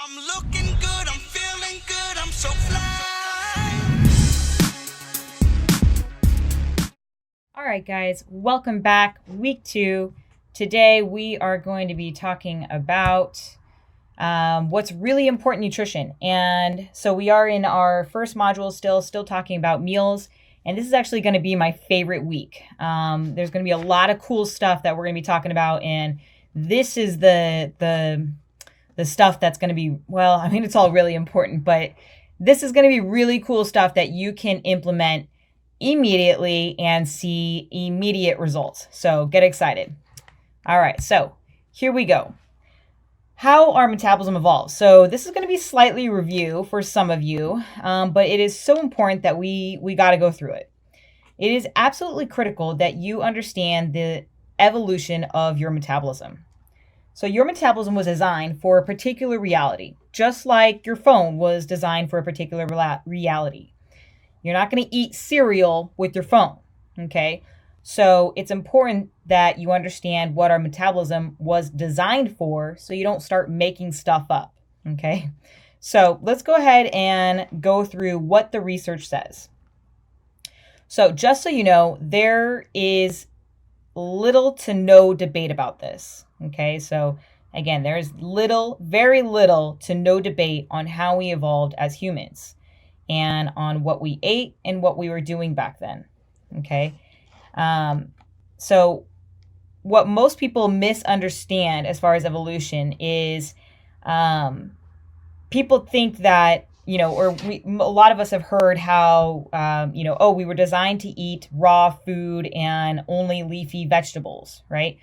I'm looking good, I'm feeling good, I'm so fly. All right, guys, welcome back. Week 2. Today we are going to be talking about what's really important nutrition. And so we are in our first module still talking about meals. And this is actually going to be my favorite week. There's going to be a lot of cool stuff that we're going to be talking about. And this is the stuff that's going to be, well, I mean, it's all really important, but this is going to be really cool stuff that you can implement immediately and see immediate results. So get excited. All right, so here we go. How our metabolism evolves. So this is going to be slightly review for some of you, but it is so important that we got to go through it. It is absolutely critical that you understand the evolution of your metabolism. So your metabolism was designed for a particular reality, just like your phone was designed for a particular reality. You're not going to eat cereal with your phone, okay? So it's important that you understand what our metabolism was designed for so you don't start making stuff up, okay? So let's go ahead and go through what the research says. So just so you know, there is little to no debate about this, okay? So again, there's very little to no debate on how we evolved as humans and on what we ate and what we were doing back then, okay? So what most people misunderstand as far as evolution is people think that, a lot of us have heard how, we were designed to eat raw food and only leafy vegetables, right?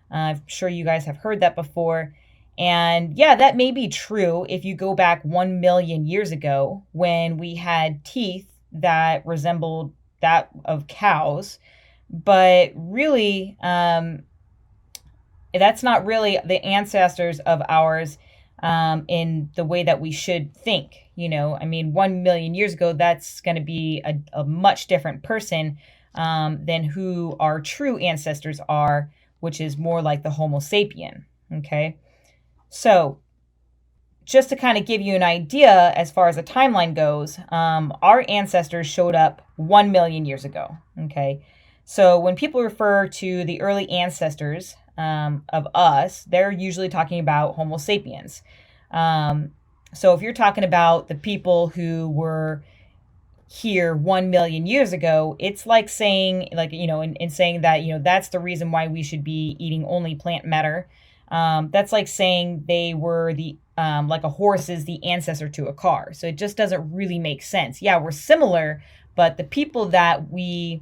I'm sure you guys have heard that before. And yeah, that may be true if you go back 1 million years ago when we had teeth that resembled that of cows. But really, that's not really the ancestors of ours in the way that we should think. 1 million years ago, that's going to be a much different person than who our true ancestors are, which is more like the Homo sapien. Okay. So just to kind of give you an idea as far as the timeline goes, our ancestors showed up 1 million years ago. Okay. So when people refer to the early ancestors of us, they're usually talking about Homo sapiens. So if you're talking about the people who were here 1 million years ago, it's like saying, in saying that, that's the reason why we should be eating only plant matter. That's like saying they were like a horse is the ancestor to a car. So it just doesn't really make sense. Yeah, we're similar, but the people that we've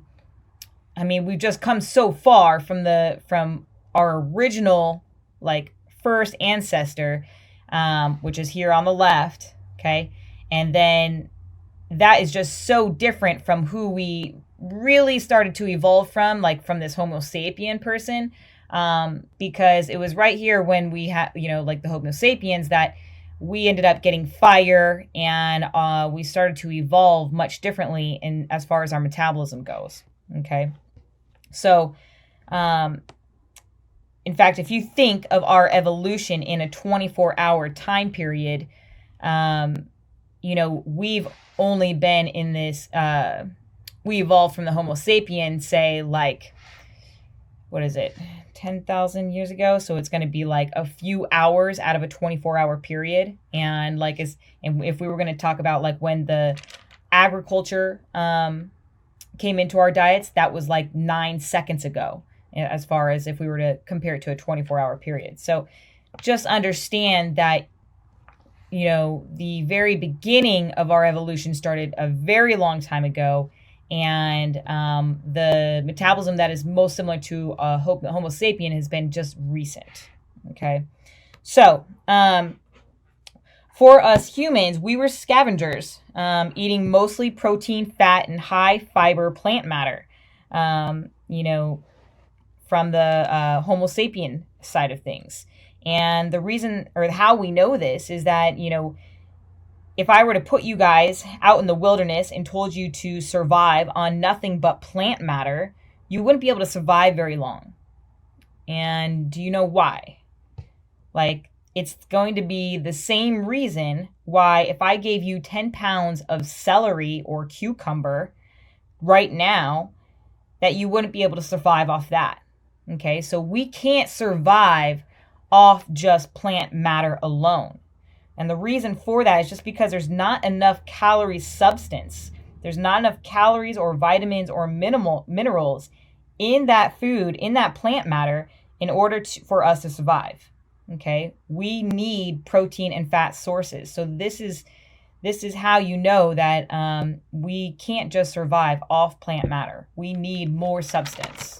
just come so far from our original, like, first ancestor, which is here on the left, okay? And then that is just so different from who we really started to evolve from, like from this Homo sapien person, because it was right here when we had, like the Homo sapiens, that we ended up getting fire and we started to evolve much differently in as far as our metabolism goes, okay? So, in fact, if you think of our evolution in a 24-hour time period, we've only been in this, we evolved from the Homo sapien, say, like, what is it, 10,000 years ago? So it's going to be like a few hours out of a 24-hour period. And if we were going to talk about like when the agriculture came into our diets, that was like 9 seconds ago, as far as if we were to compare it to a 24-hour period. So just understand that, the very beginning of our evolution started a very long time ago. And the metabolism that is most similar to Homo sapien has been just recent. Okay. So for us humans, we were scavengers, eating mostly protein, fat, and high fiber plant matter, from the Homo sapien side of things. And the reason, or how we know this, is that, if I were to put you guys out in the wilderness and told you to survive on nothing but plant matter, you wouldn't be able to survive very long. And do you know why? Like, it's going to be the same reason why if I gave you 10 pounds of celery or cucumber right now, that you wouldn't be able to survive off that. Okay, so we can't survive off just plant matter alone. And the reason for that is just because there's not enough calorie substance. There's not enough calories or vitamins or minerals in that food, in that plant matter, in order for us to survive. Okay, we need protein and fat sources. So this is how you know that we can't just survive off plant matter. We need more substance.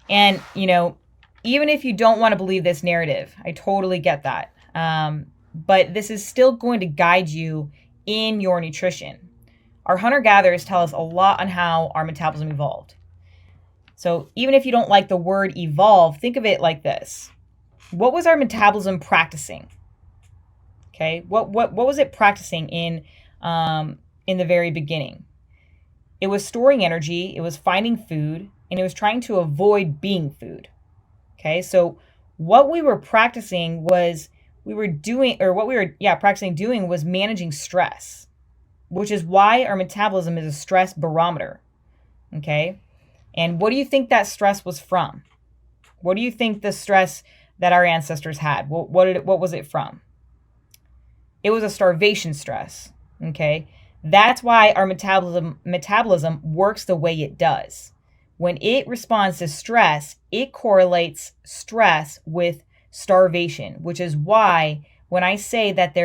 And, even if you don't want to believe this narrative, I totally get that. But this is still going to guide you in your nutrition. Our hunter-gatherers tell us a lot on how our metabolism evolved. So even if you don't like the word evolve, think of it like this. What was our metabolism practicing? Okay, what was it practicing in the very beginning? It was storing energy, it was finding food, and it was trying to avoid being food. Okay, so what we were practicing was practicing doing was managing stress, which is why our metabolism is a stress barometer. Okay, and what do you think that stress was from? What do you think the stress that our ancestors had? What was it from? It was a starvation stress. Okay, that's why our metabolism works the way it does. When it responds to stress, it correlates stress with starvation, which is why when I say that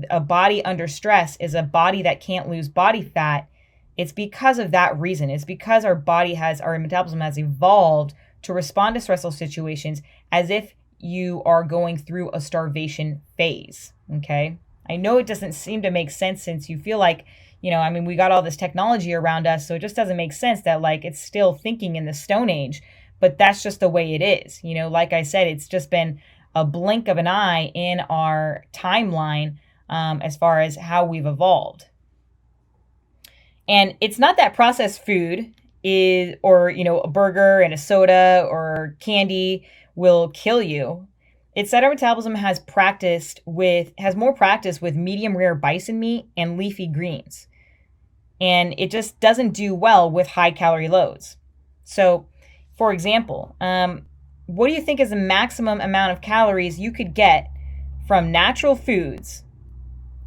a body under stress is a body that can't lose body fat, it's because of that reason. It's because our metabolism has evolved to respond to stressful situations as if you are going through a starvation phase. Okay, I know it doesn't seem to make sense since you feel like, we got all this technology around us, so it just doesn't make sense that it's still thinking in the Stone Age, but that's just the way it is. Like I said, it's just been a blink of an eye in our timeline as far as how we've evolved. And it's not that processed food a burger and a soda or candy will kill you. It's that our metabolism has more practice with medium rare bison meat and leafy greens. And it just doesn't do well with high calorie loads. So, for example, what do you think is the maximum amount of calories you could get from natural foods?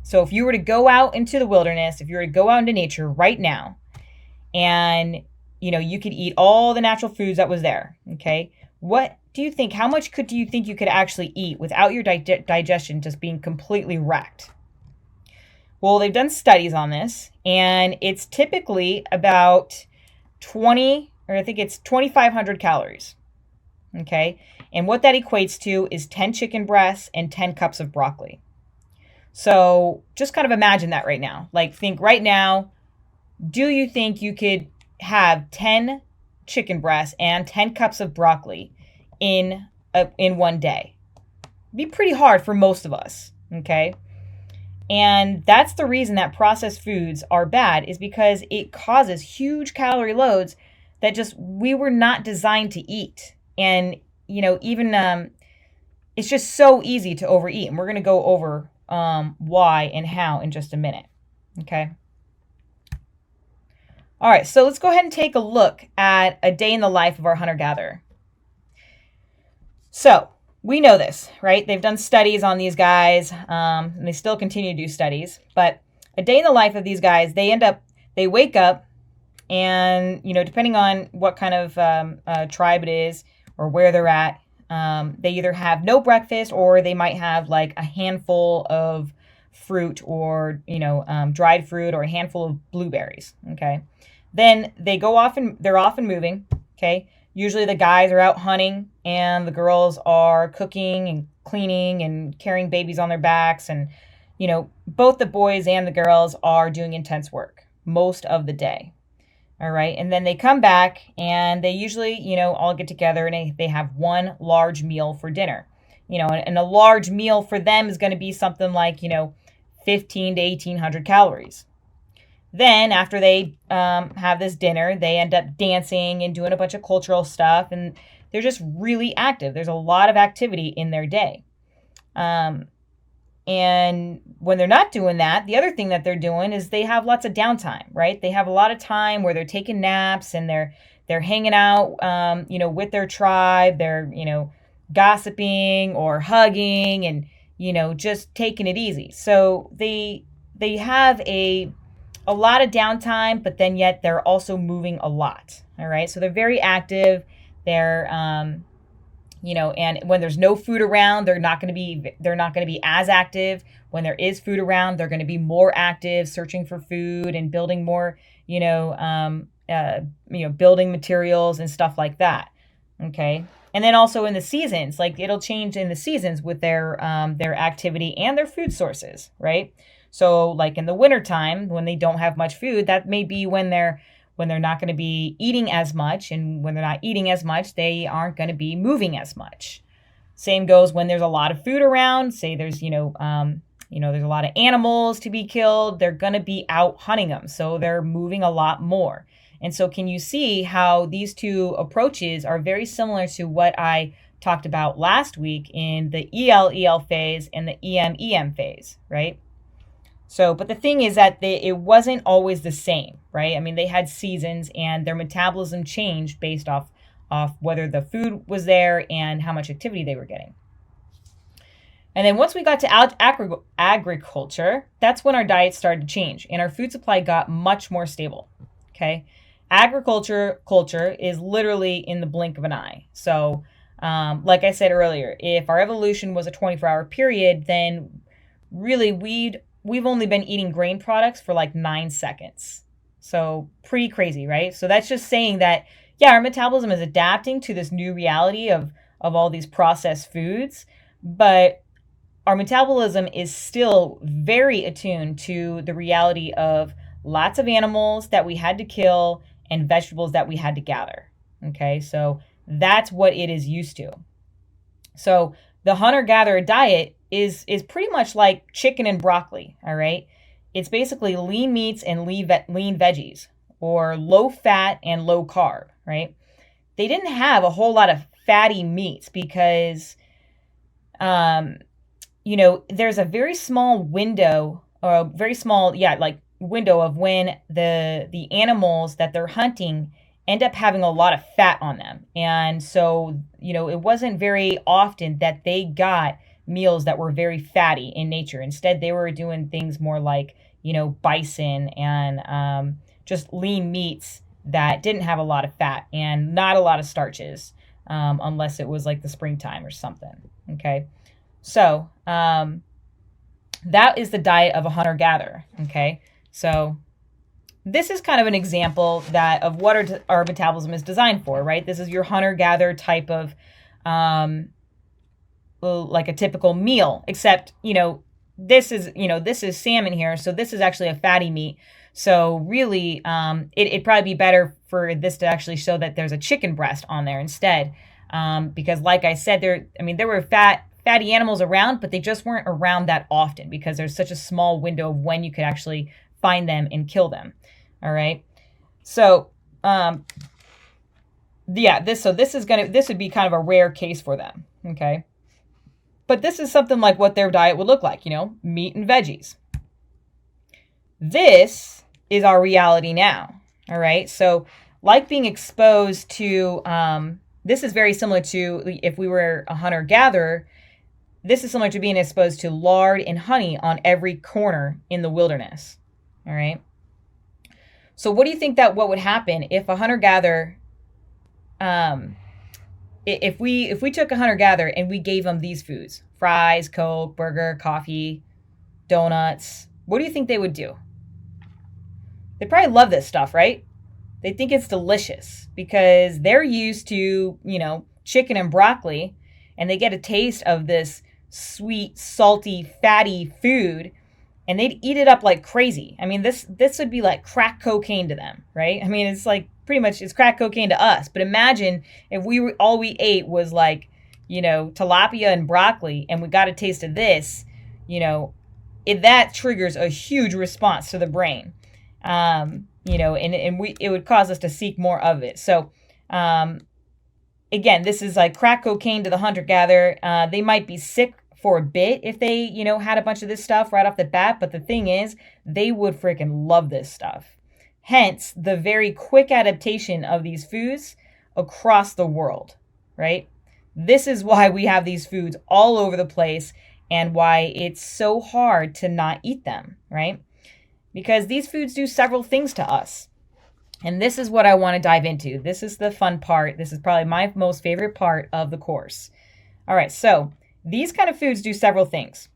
So if you were to go out into the wilderness, if you were to go out into nature right now, and you could eat all the natural foods that was there, okay? What do you think? How much do you think you could actually eat without your digestion just being completely wrecked? Well, they've done studies on this, and it's typically about 2,500 calories. Okay, and what that equates to is 10 chicken breasts and 10 cups of broccoli. So just kind of imagine that right now. Think right now, do you think you could have 10 chicken breasts and 10 cups of broccoli in one day? It'd be pretty hard for most of us, okay? And that's the reason that processed foods are bad, is because it causes huge calorie loads that just we were not designed to eat. And, it's just so easy to overeat. And we're going to go over why and how in just a minute, okay? All right, so let's go ahead and take a look at a day in the life of our hunter-gatherer. So we know this, right? They've done studies on these guys, and they still continue to do studies. But a day in the life of these guys, they wake up, and depending on what kind of tribe it is or where they're at, they either have no breakfast or they might have a handful of fruit or dried fruit or a handful of blueberries. Okay, then they go off and they're off and moving. Okay. Usually the guys are out hunting and the girls are cooking and cleaning and carrying babies on their backs. And, both the boys and the girls are doing intense work most of the day. All right. And then they come back and they usually, all get together and they have one large meal for dinner. And a large meal for them is going to be something like, 15 to 1,800 calories. Then after they have this dinner, they end up dancing and doing a bunch of cultural stuff. And they're just really active. There's a lot of activity in their day. And when they're not doing that, the other thing that they're doing is they have lots of downtime, right? They have a lot of time where they're taking naps and they're hanging out, with their tribe. They're, gossiping or hugging and, just taking it easy. So they have a lot of downtime, but then yet they're also moving a lot. All right. So they're very active. They're, and when there's no food around, they're not going to be as active. When there is food around, they're going to be more active, searching for food and building more, building materials and stuff like that. Okay. And then also in the seasons, like it'll change in the seasons with their activity and their food sources, right? So like in the wintertime, when they don't have much food, that may be when they're not going to be eating as much. And when they're not eating as much, they aren't going to be moving as much. Same goes when there's a lot of food around. Say there's, there's a lot of animals to be killed. They're going to be out hunting them. So they're moving a lot more. And so can you see how these two approaches are very similar to what I talked about last week in the EL-EL phase and the EM-EM phase, right? So, but the thing is that it wasn't always the same, right? I mean, they had seasons and their metabolism changed based off whether the food was there and how much activity they were getting. And then once we got to agriculture, that's when our diet started to change and our food supply got much more stable, okay? Agriculture is literally in the blink of an eye. So, like I said earlier, if our evolution was a 24-hour period, then really we've only been eating grain products for like 9 seconds. So pretty crazy, right? So that's just saying that, yeah, our metabolism is adapting to this new reality of all these processed foods, but our metabolism is still very attuned to the reality of lots of animals that we had to kill and vegetables that we had to gather. Okay, so that's what it is used to. So the hunter-gatherer diet is pretty much like chicken and broccoli, all right? It's basically lean meats and lean veggies, or low fat and low carb, right? They didn't have a whole lot of fatty meats because, there's a very small window, or a very small, window of when the animals that they're hunting end up having a lot of fat on them. And so, it wasn't very often that they got meals that were very fatty in nature. Instead, they were doing things more like, bison and just lean meats that didn't have a lot of fat and not a lot of starches, unless it was like the springtime or something. Okay. So, that is the diet of a hunter-gatherer. Okay. So this is kind of an example of what our metabolism is designed for, right? This is your hunter-gatherer type of, like a typical meal, except, this is salmon here. So this is actually a fatty meat. So really, it'd probably be better for this to actually show that there's a chicken breast on there instead. Because like I said, there were fatty animals around, but they just weren't around that often because there's such a small window of when you could actually find them and kill them. All right. So, this would be kind of a rare case for them. Okay. But this is something like what their diet would look like, meat and veggies. This is our reality now. All right. So like being exposed to, this is very similar to if we were a hunter-gatherer, this is similar to being exposed to lard and honey on every corner in the wilderness. All right. So what do you think what would happen if a hunter-gatherer, if we took a hunter-gatherer and we gave them these foods, fries, Coke, burger, coffee, donuts, what do you think they would do? They probably love this stuff, right? They think it's delicious because they're used to, chicken and broccoli, and they get a taste of this sweet, salty, fatty food, and they'd eat it up like crazy. I mean, this would be like crack cocaine to them, right? I mean, it's like pretty much it's crack cocaine to us. But imagine if all we ate was like, tilapia and broccoli, and we got a taste of this, that triggers a huge response to the brain, and it would cause us to seek more of it. So, again, this is like crack cocaine to the hunter-gatherer. They might be sick for a bit if they, had a bunch of this stuff right off the bat. But the thing is, they would freaking love this stuff. Hence, the very quick adaptation of these foods across the world, right? This is why we have these foods all over the place and why it's so hard to not eat them, right? Because these foods do several things to us. And this is what I want to dive into. This is the fun part. This is probably my most favorite part of the course. All right, so these kind of foods do several things.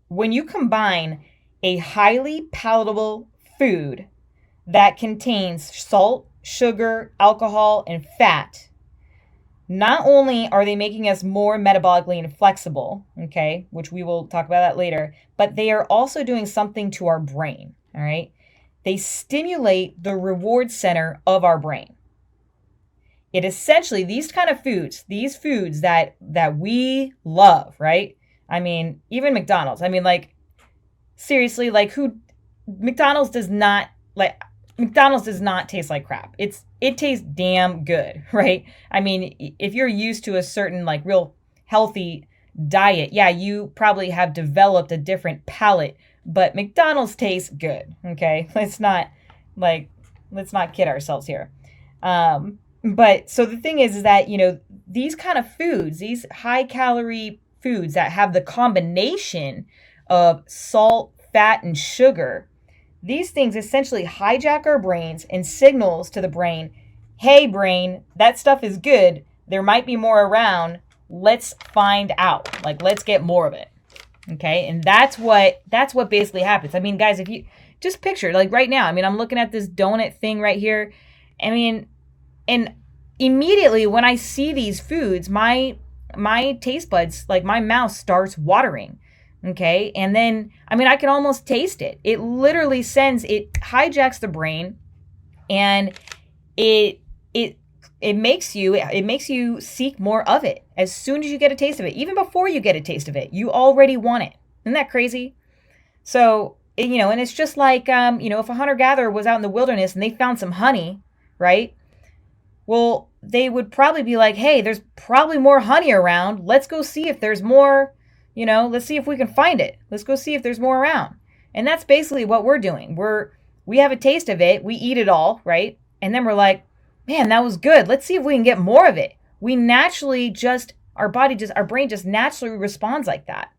When you combine a highly palatable food that contains salt, sugar, alcohol, and fat, not only are they making us more metabolically inflexible, okay, which we will talk about that later, but they are also doing something to our brain, all right? They stimulate the reward center of our brain. It essentially, these kind of foods, these foods that we love, right? I mean, even McDonald's. I mean, like, seriously, like McDonald's does not taste like crap. It tastes damn good, right? I mean, if you're used to a certain like real healthy diet, yeah, you probably have developed a different palate, but McDonald's tastes good, okay? Let's not kid ourselves here. But so the thing is that, these kind of foods, these high calorie foods that have the combination of salt, fat, and sugar, these things essentially hijack our brains and signals to the brain, hey brain, that stuff is good. There might be more around. Let's find out. Like, let's get more of it. Okay. And that's what basically happens. I mean, guys, if you just picture like right now, I mean, I'm looking at this donut thing right here. I mean, and immediately when I see these foods, my taste buds, like my mouth starts watering. Okay. And then, I mean, I can almost taste it. It literally it hijacks the brain, and it makes you seek more of it. As soon as you get a taste of it, even before you get a taste of it, you already want it. Isn't that crazy? So, and it's just like, if a hunter-gatherer was out in the wilderness and they found some honey, right? Well, they would probably be like, hey, there's probably more honey around. Let's go see if there's more. Let's see if we can find it. Let's go see if there's more around. And that's basically what we're doing. We have a taste of it. We eat it all, right? And then we're like, man, that was good. Let's see if we can get more of it. We naturally our brain just naturally responds like that.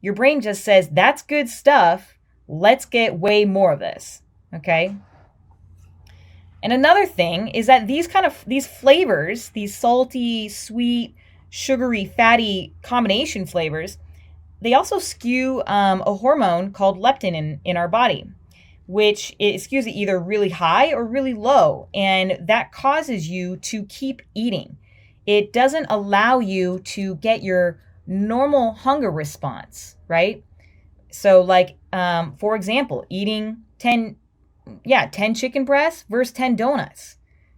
Your brain just says, that's good stuff. Let's get way more of this. Okay. And another thing is that these flavors, these salty, sweet, sugary, fatty combination flavors, they also skew a hormone called leptin in our body, which it skews it either really high or really low. And that causes you to keep eating. It doesn't allow you to get your normal hunger response, right? So like, for example, eating 10 chicken breasts versus 10 donuts.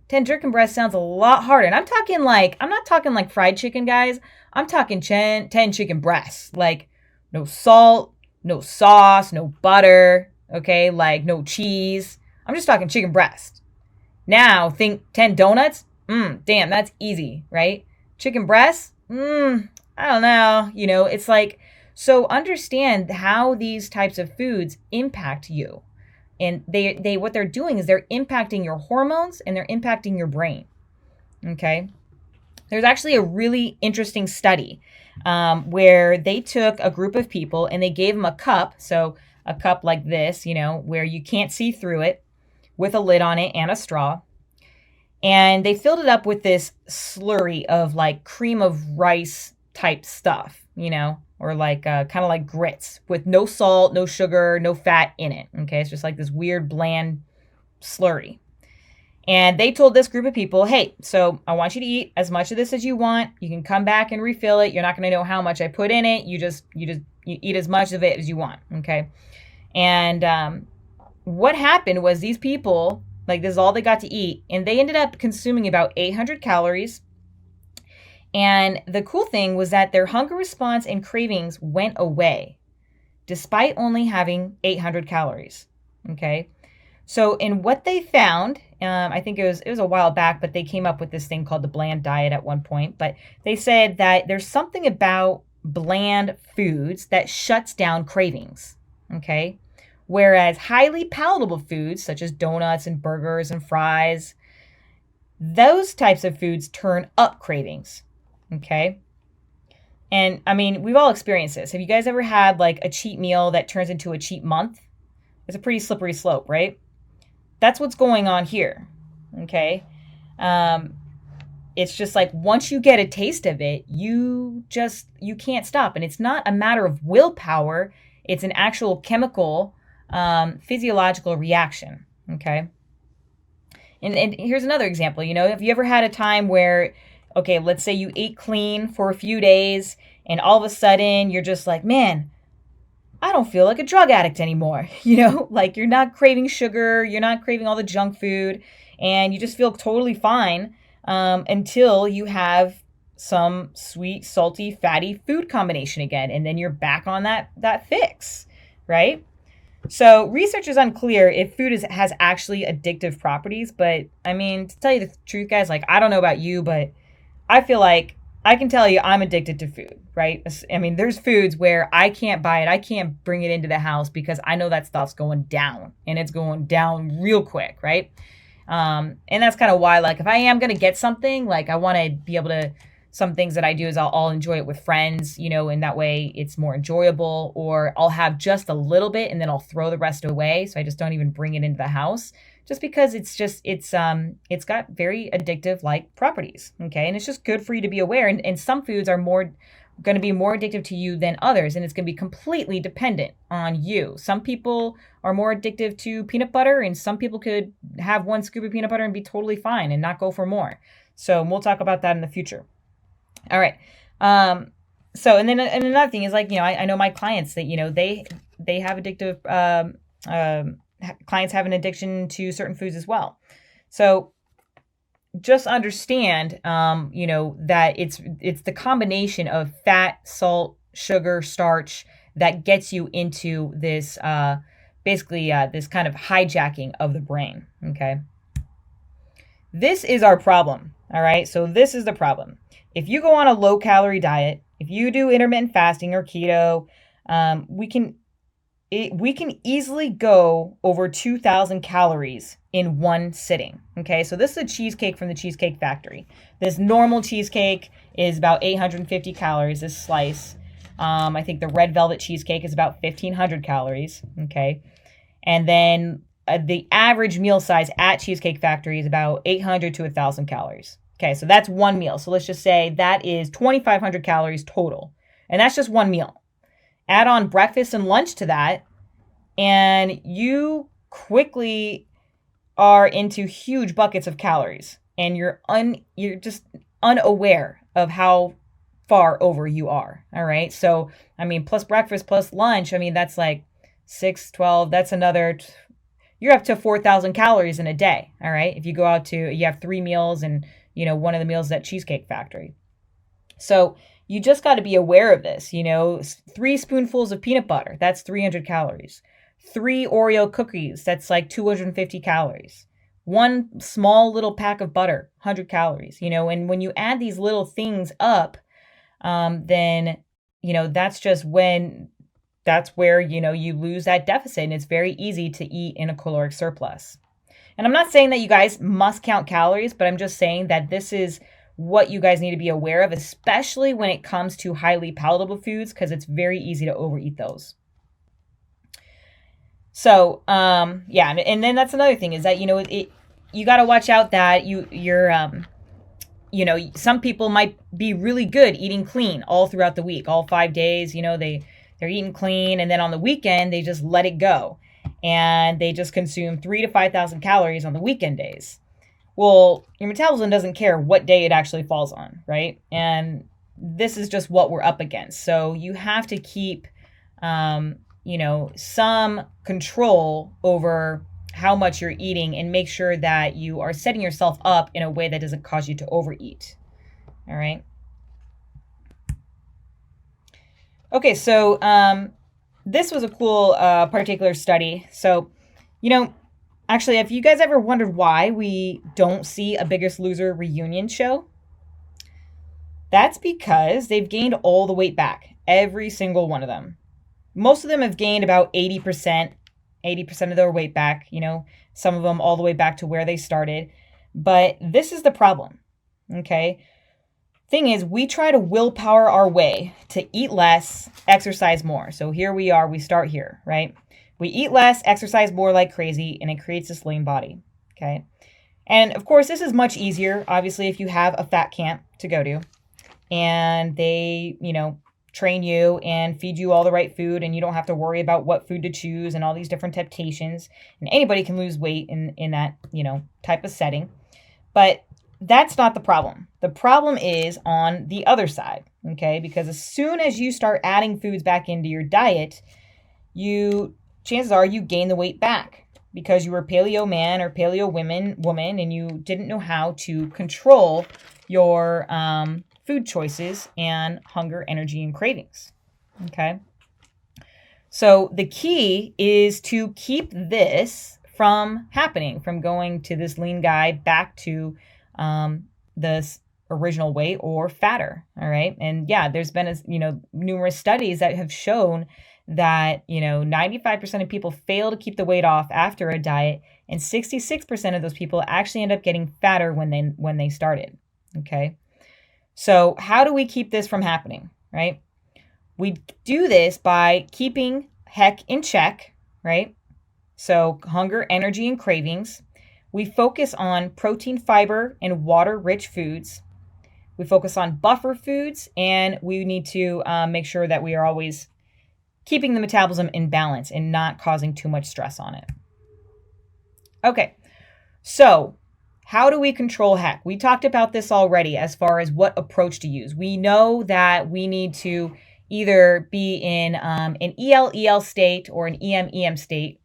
10 chicken breasts sounds a lot harder. And I'm not talking like fried chicken, guys. I'm talking 10 chicken breasts. Like, no salt, no sauce, no butter, okay? Like, no cheese. I'm just talking chicken breast. Now, think 10 donuts? Damn, that's easy, right? Chicken breasts? I don't know. It's like, so understand how these types of foods impact you. And they what they're doing is they're impacting your hormones and they're impacting your brain. Okay. There's actually a really interesting study where they took a group of people and they gave them a cup. So a cup like this, where you can't see through it, with a lid on it and a straw. And they filled it up with this slurry of like cream of rice type stuff, or like kind of like grits with no salt, no sugar, no fat in it. Okay, it's just like this weird bland slurry. And they told this group of people, hey, so I want you to eat as much of this as you want. You can come back and refill it. You're not going to know how much I put in it. You eat as much of it as you want. Okay. And what happened was these people, like, this is all they got to eat, and they ended up consuming about 800 calories. And the cool thing was that their hunger response and cravings went away despite only having 800 calories. Okay. So, in what they found, I think it was a while back, but they came up with this thing called the bland diet at one point. But they said that there's something about bland foods that shuts down cravings. Okay, whereas highly palatable foods such as donuts and burgers and fries, those types of foods turn up cravings. Okay. And I mean, we've all experienced this. Have you guys ever had like a cheat meal that turns into a cheat month? It's a pretty slippery slope, right? That's what's going on here. Okay. Um, it's just like once you get a taste of it, you can't stop. And it's not a matter of willpower, it's an actual chemical, physiological reaction. Okay. And here's another example. Have you ever had a time where, okay, let's say you ate clean for a few days and all of a sudden you're just like, man, I don't feel like a drug addict anymore. Like you're not craving sugar, you're not craving all the junk food, and you just feel totally fine until you have some sweet, salty, fatty food combination again, and then you're back on that fix, right? So research is unclear if food has actually addictive properties, but I mean, to tell you the truth, guys, like I don't know about you, but I feel like I can tell you I'm addicted to food, right? I mean, there's foods where I can't buy it. I can't bring it into the house because I know that stuff's going down and it's going down real quick, right? And that's kind of why, like, if I am going to get something, like I want to be able to, some things that I do is I'll enjoy it with friends, and that way it's more enjoyable, or I'll have just a little bit and then I'll throw the rest away. So I just don't even bring it into the house just because it's got very addictive like properties. Okay. And it's just good for you to be aware. And some foods are going to be more addictive to you than others. And it's going to be completely dependent on you. Some people are more addictive to peanut butter, and some people could have one scoop of peanut butter and be totally fine and not go for more. So we'll talk about that in the future. All right. And another thing is like, I know my clients that, they have addictive, clients have an addiction to certain foods as well. So just understand, that it's the combination of fat, salt, sugar, starch that gets you into this, this kind of hijacking of the brain. Okay. This is our problem. All right. So this is the problem. If you go on a low calorie diet, if you do intermittent fasting or keto, we can easily go over 2,000 calories in one sitting. Okay, so this is a cheesecake from the Cheesecake Factory. This normal cheesecake is about 850 calories, this slice. I think the red velvet cheesecake is about 1,500 calories. Okay, and then the average meal size at Cheesecake Factory is about 800 to 1,000 calories. Okay, so that's one meal. So let's just say that is 2,500 calories total. And that's just one meal. Add on breakfast and lunch to that, and you quickly are into huge buckets of calories. And you're just unaware of how far over you are. All right. So, I mean, plus breakfast, plus lunch, I mean, that's like 6, 12, that's another, you're up to 4,000 calories in a day. All right. If you go out you have 3 meals and, one of the meals at Cheesecake Factory. So you just got to be aware of this, 3 spoonfuls of peanut butter, that's 300 calories. 3 Oreo cookies, that's like 250 calories. 1 small little pack of butter, 100 calories, and when you add these little things up, then, that's where, you lose that deficit, and it's very easy to eat in a caloric surplus. And I'm not saying that you guys must count calories, but I'm just saying that this is what you guys need to be aware of, especially when it comes to highly palatable foods, because it's very easy to overeat those. So, and then that's another thing is that, you got to watch out that some people might be really good eating clean all throughout the week, all 5 days, they're eating clean, and then on the weekend, they just let it go. And they just consume 3,000 to 5,000 calories on the weekend days. Well, your metabolism doesn't care what day it actually falls on, right? And this is just what we're up against. So you have to keep, some control over how much you're eating and make sure that you are setting yourself up in a way that doesn't cause you to overeat. All right. Okay, so this was a cool particular study. So, Actually, have you guys ever wondered why we don't see a Biggest Loser reunion show? That's because they've gained all the weight back, every single one of them. Most of them have gained about 80% of their weight back, some of them all the way back to where they started. But this is the problem, okay? Thing is, we try to willpower our way to eat less, exercise more. So here we are, we start here, right? We eat less, exercise more like crazy, and it creates this lean body, okay? And of course, this is much easier, obviously, if you have a fat camp to go to and they, train you and feed you all the right food, and you don't have to worry about what food to choose and all these different temptations. And anybody can lose weight in that, type of setting. But that's not the problem. The problem is on the other side, okay? Because as soon as you start adding foods back into your diet, chances are you gain the weight back because you were paleo man or paleo woman, and you didn't know how to control your food choices and hunger, energy, and cravings. Okay. So the key is to keep this from happening, from going to this lean guy back to this original weight or fatter. All right. And yeah, there's been, numerous studies that have shown that, 95% of people fail to keep the weight off after a diet, and 66% of those people actually end up getting fatter when they started. Okay. So how do we keep this from happening, right? We do this by keeping HEC in check, right? So hunger, energy, and cravings. We focus on protein, fiber, and water-rich foods. We focus on buffer foods, and we need to make sure that we are always keeping the metabolism in balance and not causing too much stress on it. Okay, so how do we control HEC? We talked about this already as far as what approach to use. We know that we need to either be in an EL-EL state or an EM-EM state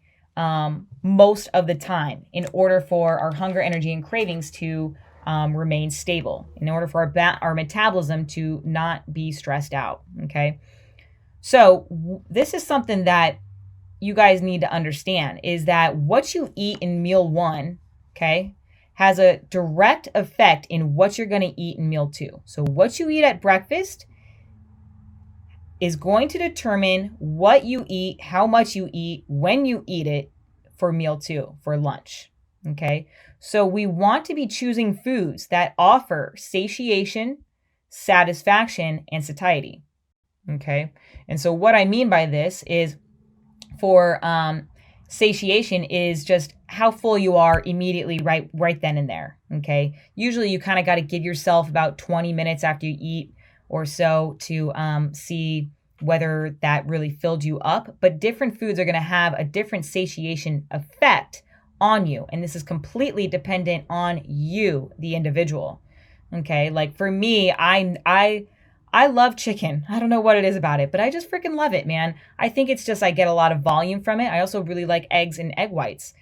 most of the time in order for our hunger, energy, and cravings to remain stable, in order for our metabolism to not be stressed out, okay? So this is something that you guys need to understand, is that what you eat in meal 1, okay, has a direct effect in what you're going to eat in meal 2. So what you eat at breakfast is going to determine what you eat, how much you eat, when you eat it for meal 2, for lunch. Okay. So we want to be choosing foods that offer satiation, satisfaction, and satiety. Okay. And so what I mean by this is for satiation is just how full you are immediately right then and there. Okay. Usually you kind of got to give yourself about 20 minutes after you eat or so to see whether that really filled you up. But different foods are going to have a different satiation effect on you. And this is completely dependent on you, the individual. Okay. Like for me, I love chicken. I don't know what it is about it, but I just freaking love it, man. I think it's just I get a lot of volume from it. I also really like eggs and egg whites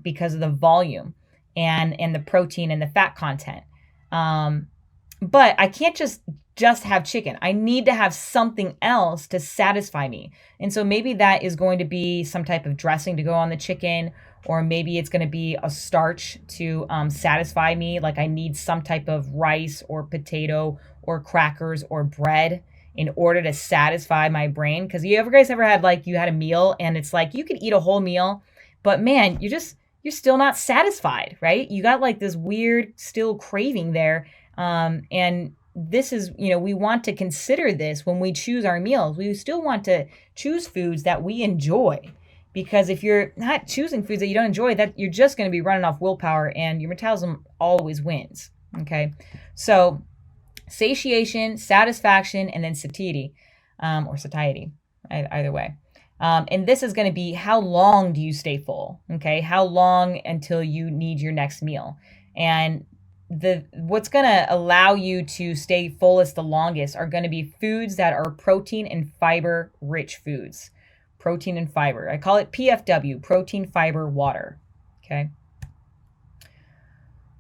because of the volume and the protein and the fat content. But I can't just have chicken. I need to have something else to satisfy me. And so maybe that is going to be some type of dressing to go on the chicken, or maybe it's going to be a starch to satisfy me. Like I need some type of rice or potato or crackers or bread in order to satisfy my brain. Because you guys ever had you had a meal and it's like you could eat a whole meal, but man, you're still not satisfied, right? You got this weird still craving there. And this is, we want to consider this when we choose our meals. We still want to choose foods that we enjoy. Because if you're not choosing foods that you don't enjoy, that you're just going to be running off willpower and your metabolism always wins. Okay. So satiation, satisfaction, and then satiety, or satiety, either way. And this is going to be how long do you stay full? Okay. How long until you need your next meal? And what's going to allow you to stay fullest the longest are going to be foods that are protein and fiber rich foods. Protein and fiber. I call it PFW, protein, fiber, water. Okay.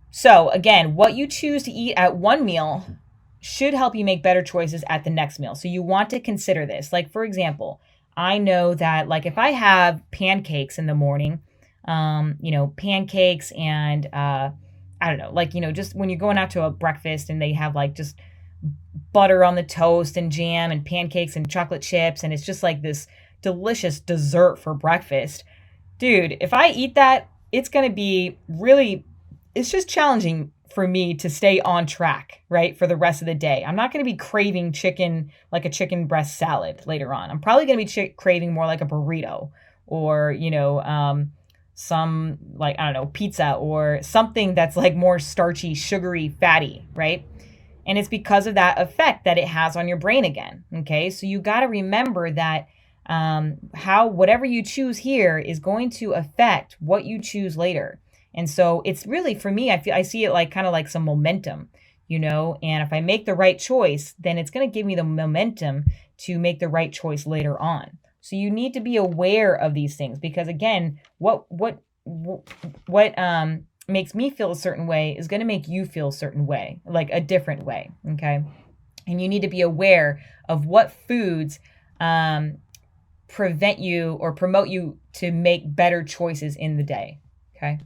So again, what you choose to eat at one meal should help you make better choices at the next meal. So you want to consider this. For example, I know that if I have pancakes in the morning, pancakes and, I don't know, like, just when you're going out to a breakfast and they have like just butter on the toast and jam and pancakes and chocolate chips. And it's just like this delicious dessert for breakfast. Dude, if I eat that, it's going to be really, it's just challenging for me to stay on track, right, for the rest of the day. I'm not going to be craving chicken, like a chicken breast salad later on. I'm probably going to be craving more like a burrito or, some like, I don't know, pizza or something that's like more starchy, sugary, fatty, right? And it's because of that effect that it has on your brain again. Okay. So you got to remember that how whatever you choose here is going to affect what you choose later. And so it's really, for me, I see it like kind of like some momentum, and if I make the right choice, then it's going to give me the momentum to make the right choice later on. So you need to be aware of these things because again, what makes me feel a certain way is going to make you feel a certain way, like a different way. Okay. And you need to be aware of what foods, prevent you or promote you to make better choices in the day. Okay.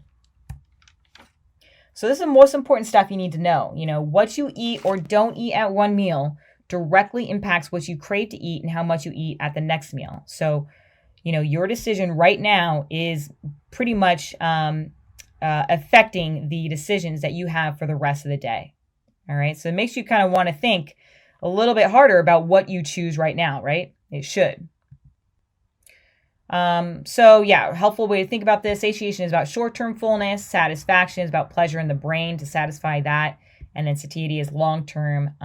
So this is the most important stuff you need to know. What you eat or don't eat at one meal directly impacts what you crave to eat and how much you eat at the next meal. So, your decision right now is pretty much affecting the decisions that you have for the rest of the day. All right. So it makes you kind of want to think a little bit harder about what you choose right now, right? It should. Helpful way to think about this. Satiation is about short-term fullness. Satisfaction is about pleasure in the brain to satisfy that. And then satiety is long-term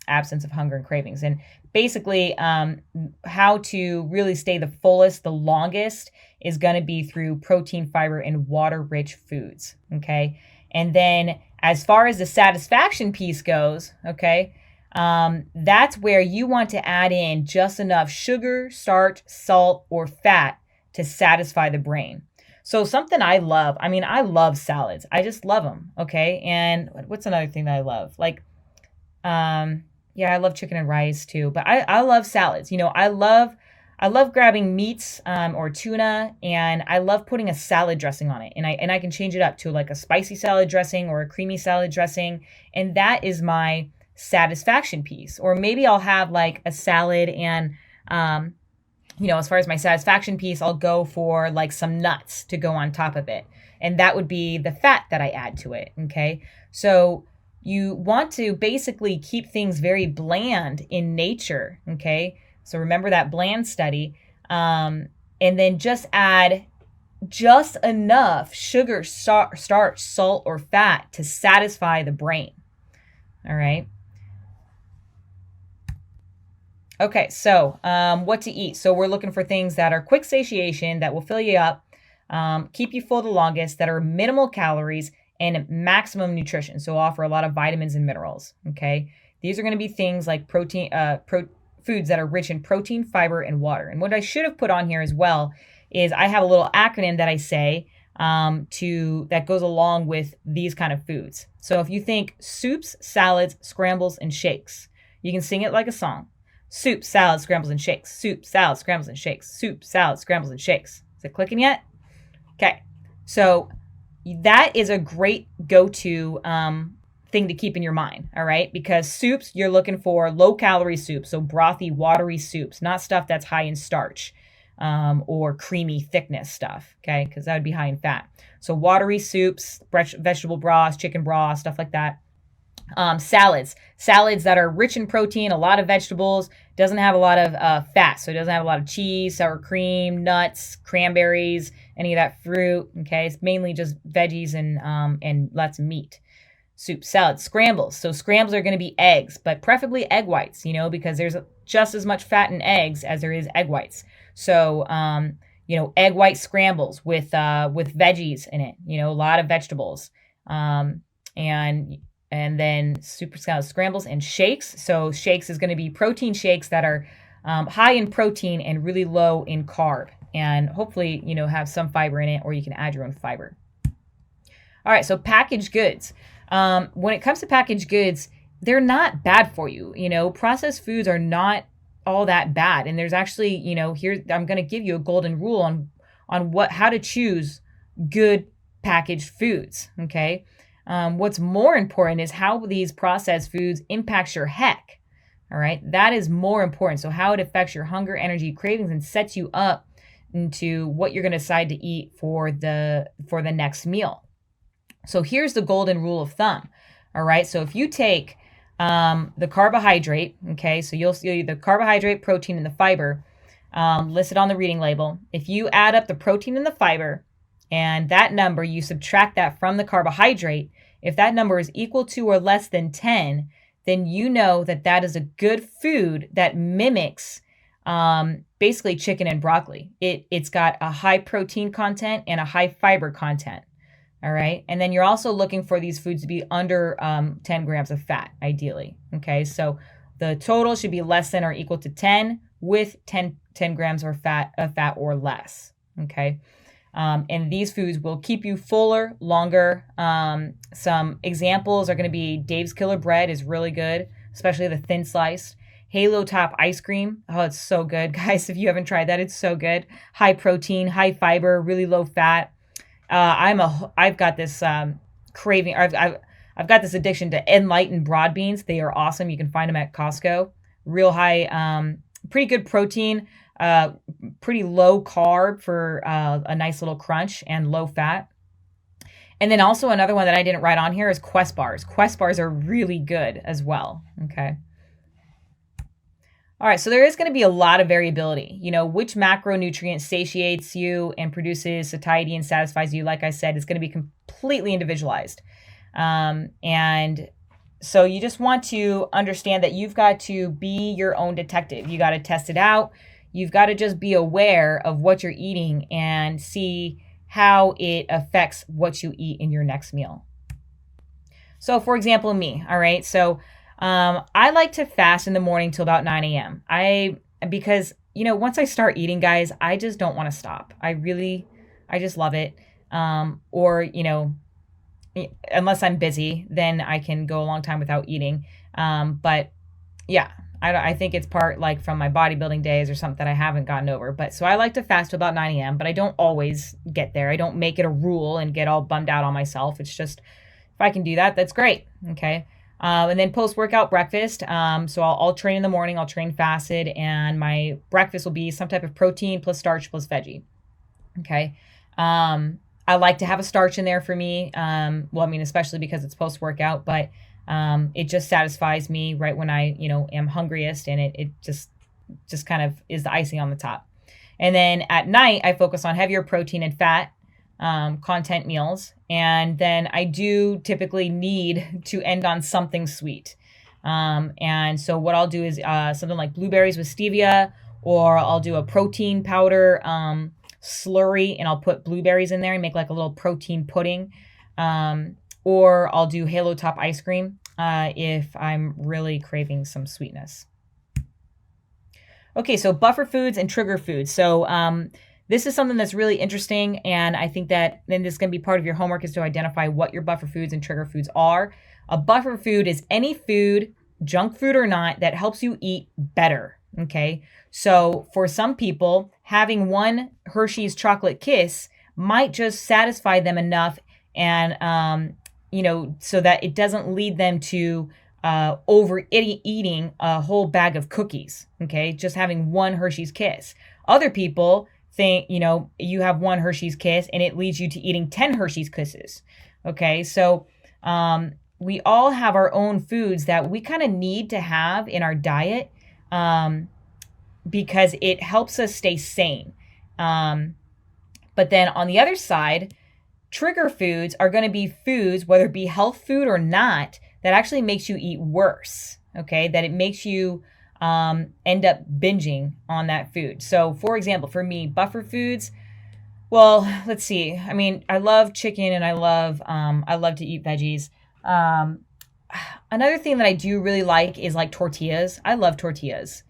absence of hunger and cravings. And basically, how to really stay the fullest, the longest is going to be through protein, fiber, and water-rich foods. Okay. And then as far as the satisfaction piece goes, okay, that's where you want to add in just enough sugar, starch, salt, or fat to satisfy the brain. So something I love, I love salads. I just love them. Okay. And what's another thing that I love? Like, I love chicken and rice too, but I love salads. I love grabbing meats, or tuna, and I love putting a salad dressing on it. And I can change it up to like a spicy salad dressing or a creamy salad dressing. And that is my satisfaction piece. Or maybe I'll have like a salad and, as far as my satisfaction piece, I'll go for like some nuts to go on top of it. And that would be the fat that I add to it. Okay. So you want to basically keep things very bland in nature. Okay. So remember that bland study. And then just add just enough sugar, starch, salt, or fat to satisfy the brain. All right. Okay, so what to eat. So we're looking for things that are quick satiation, that will fill you up, keep you full the longest, that are minimal calories, and maximum nutrition. So offer a lot of vitamins and minerals, okay? These are going to be things like protein, foods that are rich in protein, fiber, and water. And what I should have put on here as well is I have a little acronym that I say that goes along with these kind of foods. So if you think soups, salads, scrambles, and shakes, you can sing it like a song. Soup, salad, scrambles, and shakes. Soup, salad, scrambles, and shakes. Soup, salad, scrambles, and shakes. Is it clicking yet? Okay. So that is a great go-to thing to keep in your mind, all right? Because soups, you're looking for low-calorie soups, so brothy, watery soups, not stuff that's high in starch or creamy thickness stuff, okay? Because that would be high in fat. So watery soups, vegetable broths, chicken broth, stuff like that. Salads that are rich in protein, a lot of vegetables, doesn't have a lot of fat. So it doesn't have a lot of cheese, sour cream, nuts, cranberries, any of that fruit. Okay. It's mainly just veggies and lots of meat. Soup, salad, scrambles. So scrambles are going to be eggs, but preferably egg whites, because there's just as much fat in eggs as there is egg whites. So, egg white scrambles with veggies in it, a lot of vegetables. And then super salad scrambles and shakes. So shakes is going to be protein shakes that are high in protein and really low in carb. And hopefully, have some fiber in it, or you can add your own fiber. All right, so packaged goods. When it comes to packaged goods, they're not bad for you. Processed foods are not all that bad. And there's actually, here, I'm going to give you a golden rule on how to choose good packaged foods, okay? What's more important is how these processed foods impacts your heck, all right? That is more important. So how it affects your hunger, energy, cravings, and sets you up into what you're going to decide to eat for the next meal. So here's the golden rule of thumb, all right? So if you take the carbohydrate, okay, so you'll see the carbohydrate, protein, and the fiber listed on the reading label. If you add up the protein and the fiber, and that number, you subtract that from the carbohydrate, if that number is equal to or less than 10, then you know that that is a good food that mimics basically chicken and broccoli. It's got a high protein content and a high fiber content. All right. And then you're also looking for these foods to be under 10 grams of fat, ideally. Okay. So the total should be less than or equal to 10 with 10 grams of fat or less. Okay. And these foods will keep you fuller longer. Some examples are going to be Dave's Killer Bread is really good, especially the thin sliced. Halo Top ice cream. Oh, it's so good, guys. If you haven't tried that, it's so good. High protein, high fiber, really low fat. I've got this craving. I've got this addiction to Enlightened broad beans. They are awesome. You can find them at Costco. Real high, pretty good protein. Pretty low carb for a nice little crunch and low fat. And then also another one that I didn't write on here is Quest bars. Quest bars are really good as well. Okay. All right, so there is going to be a lot of variability. You know, which macronutrient satiates you and produces satiety and satisfies you, like I said, is going to be completely individualized. And so you just want to understand that you've got to be your own detective. You got to test it out. You've got to just be aware of what you're eating and see how it affects what you eat in your next meal. So for example, me, all right, so I like to fast in the morning till about 9 a.m. Because, you know, once I start eating, guys, I just don't want to stop. I just love it. Or, you know, unless I'm busy, then I can go a long time without eating. But yeah, I think it's part like from my bodybuilding days or something that I haven't gotten over. But so I like to fast till about 9 a.m., but I don't always get there. I don't make it a rule and get all bummed out on myself. It's just, if I can do that, that's great. Okay. And then post-workout breakfast. So I'll train in the morning. I'll train fasted, and my breakfast will be some type of protein plus starch plus veggie. Okay. I like to have a starch in there for me. Well, I mean, especially because it's post-workout, but it just satisfies me right when I, you know, am hungriest, and it just kind of is the icing on the top. And then at night, I focus on heavier protein and fat content meals. And then I do typically need to end on something sweet. And so what I'll do is something like blueberries with stevia, or I'll do a protein powder slurry, and I'll put blueberries in there and make like a little protein pudding. Or I'll do Halo Top ice cream if I'm really craving some sweetness. Okay, so buffer foods and trigger foods. So this is something that's really interesting, and I think that then this is going to be part of your homework, is to identify what your buffer foods and trigger foods are. A buffer food is any food, junk food or not, that helps you eat better, okay? So for some people, having one Hershey's chocolate kiss might just satisfy them enough, and you know, so that it doesn't lead them to eating a whole bag of cookies, okay? Just having one Hershey's kiss. Other people think, you know, you have one Hershey's kiss and it leads you to eating 10 Hershey's kisses. Okay. So, we all have our own foods that we kind of need to have in our diet, because it helps us stay sane. But then on the other side, trigger foods are going to be foods, whether it be health food or not, that actually makes you eat worse. Okay. That it makes you end up binging on that food. So for example, for me, buffer foods, well, let's see. I mean, I love chicken, and I love to eat veggies. Another thing that I do really like is like tortillas. I love tortillas.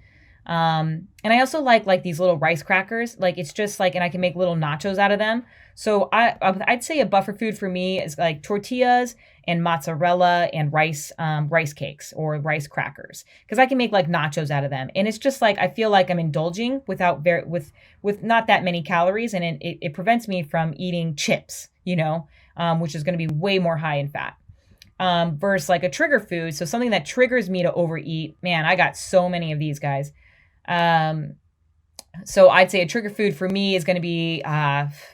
And I also like these little rice crackers. Like it's just like, and I can make little nachos out of them. So I'd say a buffer food for me is like tortillas and mozzarella and rice cakes or rice crackers, because I can make like nachos out of them. And it's just like I feel like I'm indulging without with not that many calories, and it prevents me from eating chips, which is going to be way more high in fat. Versus like a trigger food, so something that triggers me to overeat. Man, I got so many of these guys. So I'd say a trigger food for me is going to be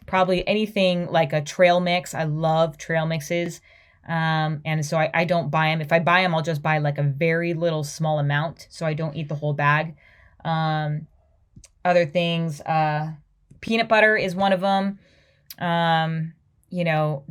probably anything like a trail mix. I love trail mixes. And so I don't buy them. If I buy them, I'll just buy like a very little small amount, so I don't eat the whole bag. Other things, peanut butter is one of them.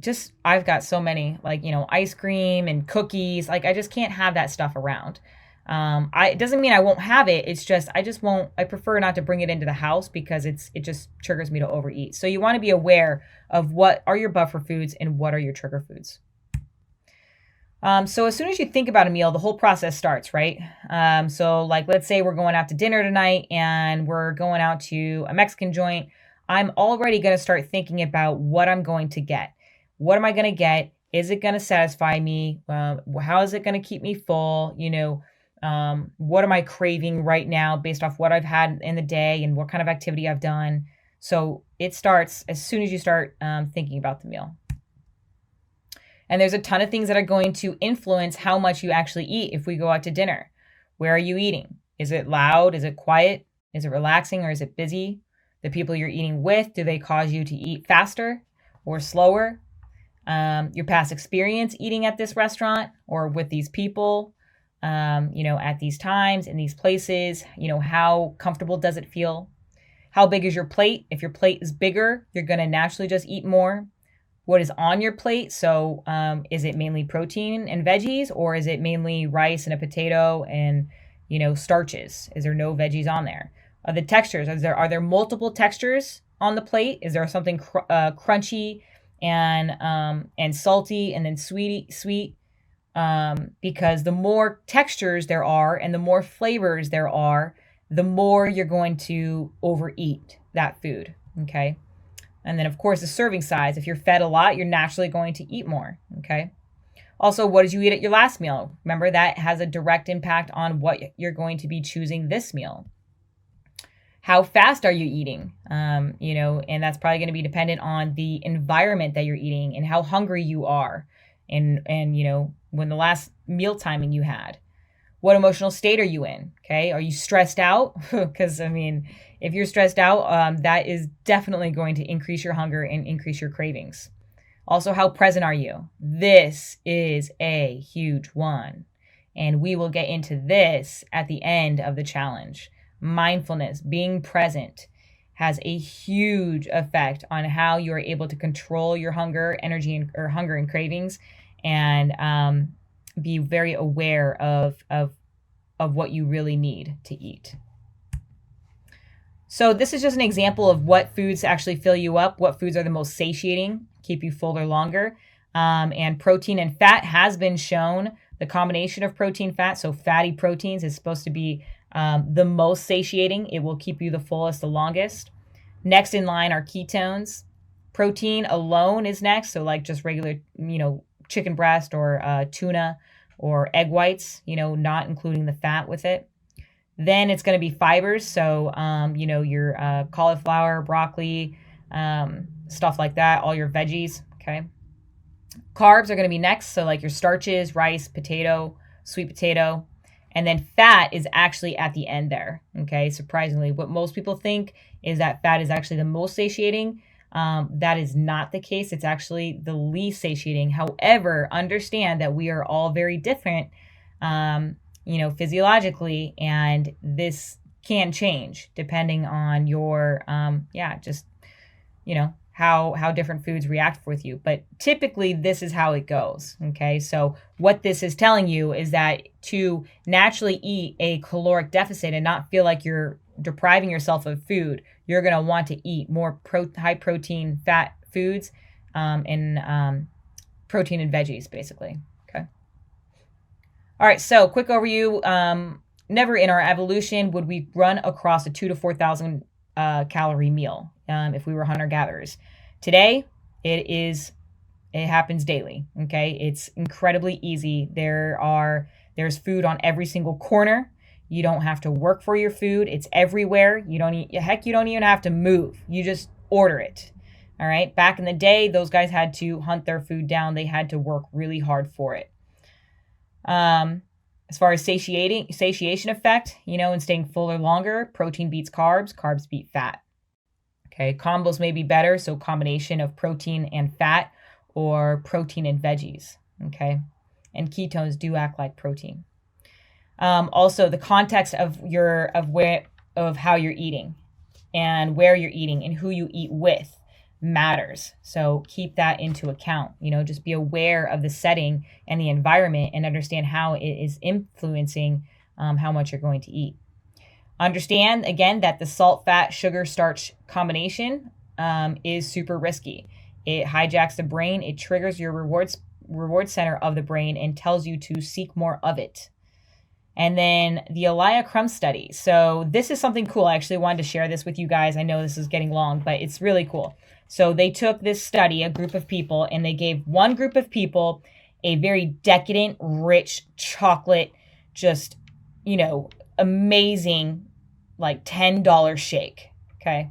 Just I've got so many, like, ice cream and cookies. Like I just can't have that stuff around. It doesn't mean I won't have it. It's just, I just won't, I prefer not to bring it into the house because it just triggers me to overeat. So you want to be aware of what are your buffer foods and what are your trigger foods. So as soon as you think about a meal, the whole process starts, right? So like, let's say we're going out to dinner tonight and we're going out to a Mexican joint. I'm already going to start thinking about what I'm going to get. What am I going to get? Is it going to satisfy me? How is it going to keep me full? What am I craving right now based off what I've had in the day and what kind of activity I've done? So it starts as soon as you start thinking about the meal. And there's a ton of things that are going to influence how much you actually eat if we go out to dinner. Where are you eating? Is it loud? Is it quiet? Is it relaxing or is it busy? The people you're eating with, do they cause you to eat faster or slower? Your past experience eating at this restaurant or with these people, at these times, in these places, how comfortable does it feel? How big is your plate? If your plate is bigger, you're going to naturally just eat more. What is on your plate? So is it mainly protein and veggies, or is it mainly rice and a potato and, starches? Is there no veggies on there? The textures, are there multiple textures on the plate? Is there something crunchy and salty and then sweet? Because the more textures there are and the more flavors there are, the more you're going to overeat that food. Okay. And then, of course, the serving size. If you're fed a lot, you're naturally going to eat more, okay? Also, what did you eat at your last meal? Remember, that has a direct impact on what you're going to be choosing this meal. How fast are you eating? And that's probably going to be dependent on the environment that you're eating and how hungry you are and when the last meal timing you had. What emotional state are you in? Okay. Are you stressed out? Because, if you're stressed out, that is definitely going to increase your hunger and increase your cravings. Also, how present are you? This is a huge one. And we will get into this at the end of the challenge. Mindfulness, being present, has a huge effect on how you are able to control your hunger, or hunger and cravings, and be very aware of what you really need to eat. So this is just an example of what foods actually fill you up, what foods are the most satiating, keep you fuller longer. And protein and fat has been shown, the combination of protein, fat, so fatty proteins is supposed to be the most satiating. It will keep you the fullest, the longest. Next in line are ketones. Protein alone is next, so like just regular, chicken breast or tuna or egg whites, not including the fat with it. Then it's going to be fibers. So, your cauliflower, broccoli, stuff like that, all your veggies. Okay. Carbs are going to be next. So like your starches, rice, potato, sweet potato. And then fat is actually at the end there. Okay. Surprisingly, what most people think is that fat is actually the most satiating. That is not the case. It's actually the least satiating. However, understand that we are all very different, physiologically, and this can change depending on your, how different foods react with you. But typically this is how it goes. Okay. So what this is telling you is that to naturally eat a caloric deficit and not feel like you're depriving yourself of food, you're going to want to eat more high protein fat foods, and protein and veggies, basically. Okay. All right. So quick overview. never in our evolution would we run across a 2 to 4,000 calorie meal if we were hunter-gatherers. Today, it happens daily, okay? It's incredibly easy. There's food on every single corner. You don't have to work for your food. It's everywhere. You don't even have to move. You just order it. All right? Back in the day, those guys had to hunt their food down. They had to work really hard for it. As far as satiation effect, and staying fuller longer, protein beats carbs beat fat. Okay, combos may be better, so combination of protein and fat or protein and veggies, okay? And ketones do act like protein. Also, the context of how you're eating and where you're eating and who you eat with matters. So keep that into account. Just be aware of the setting and the environment and understand how it is influencing how much you're going to eat. Understand, again, that the salt, fat, sugar, starch combination is super risky. It hijacks the brain. It triggers your reward center of the brain and tells you to seek more of it. And then the Elia Crum study. So this is something cool. I actually wanted to share this with you guys. I know this is getting long, but it's really cool. So they took this study, a group of people, and they gave one group of people a very decadent, rich chocolate, just, amazing, like $10 shake. Okay.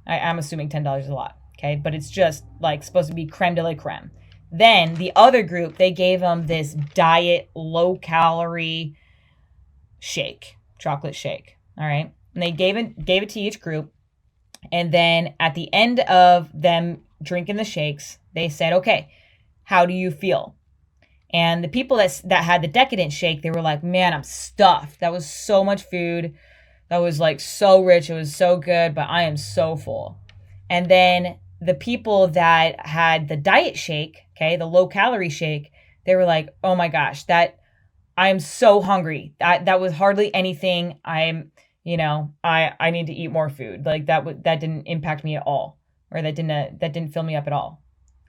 I'm assuming $10 is a lot. Okay. But it's just like supposed to be creme de la creme. Then the other group, they gave them this diet, low calorie shake, chocolate shake. All right. And they gave it to each group. And then at the end of them drinking the shakes, they said, okay, how do you feel? And the people that had the decadent shake, they were like, man, I'm stuffed. That was so much food. That was like so rich. It was so good, but I am so full. And then the people that had the diet shake, okay, the low calorie shake, they were like, oh my gosh, I'm so hungry. That was hardly anything. I need to eat more food. Like that didn't impact me at all, or that didn't fill me up at all.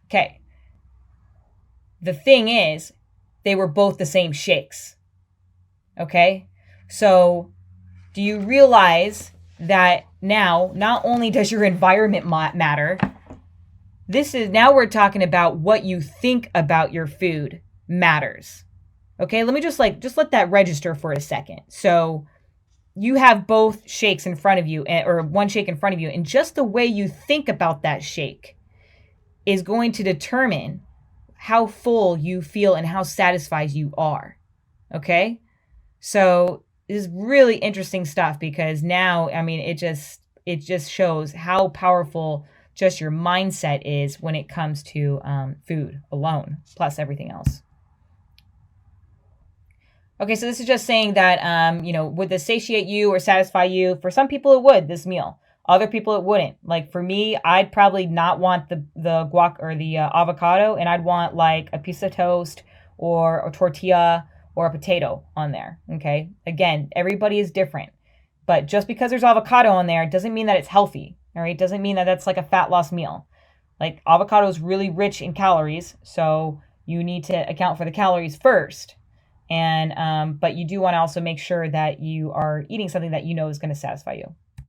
Okay. The thing is, they were both the same shakes. Okay? So, do you realize that now not only does your environment matter, now we're talking about what you think about your food matters. Okay? Let me just let that register for a second. So, you have both shakes in front of you, or one shake in front of you, and just the way you think about that shake is going to determine how full you feel and how satisfied you are. Okay? So this is really interesting stuff, because now, it just shows how powerful just your mindset is when it comes to food alone, plus everything else. Okay, so this is just saying that, would this satiate you or satisfy you? For some people it would, this meal. Other people it wouldn't. Like for me, I'd probably not want the guac or the avocado, and I'd want like a piece of toast or a tortilla or a potato on there. Okay, again, everybody is different, but just because there's avocado on there doesn't mean that it's healthy. All right, doesn't mean that that's like a fat loss meal. Like avocado is really rich in calories, so you need to account for the calories first. And but you do want to also make sure that you are eating something that you know is going to satisfy you.